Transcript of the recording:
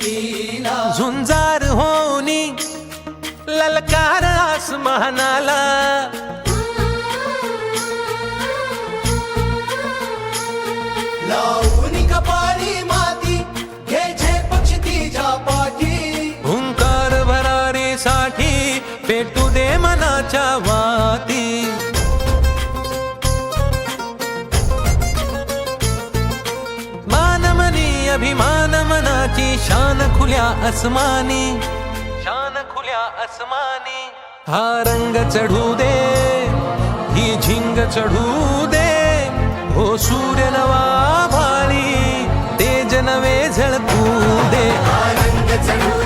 कीर्तीला झुंजार होनी ललकार आसमानाला लावून कपाळी माती घ्यायचे पक्षी तिच्या पाठी हुंकार भरारीसाठी पेटू दे मनाच्या वाती मानमनी अभिमान मनाची शान खुल्या आसमानी शान खुल्या आसमानी हा रंग चढू दे ही झिंग चढू दे हो सूर्य नवा भाळी तेज नवे झळकू दे रंग चढू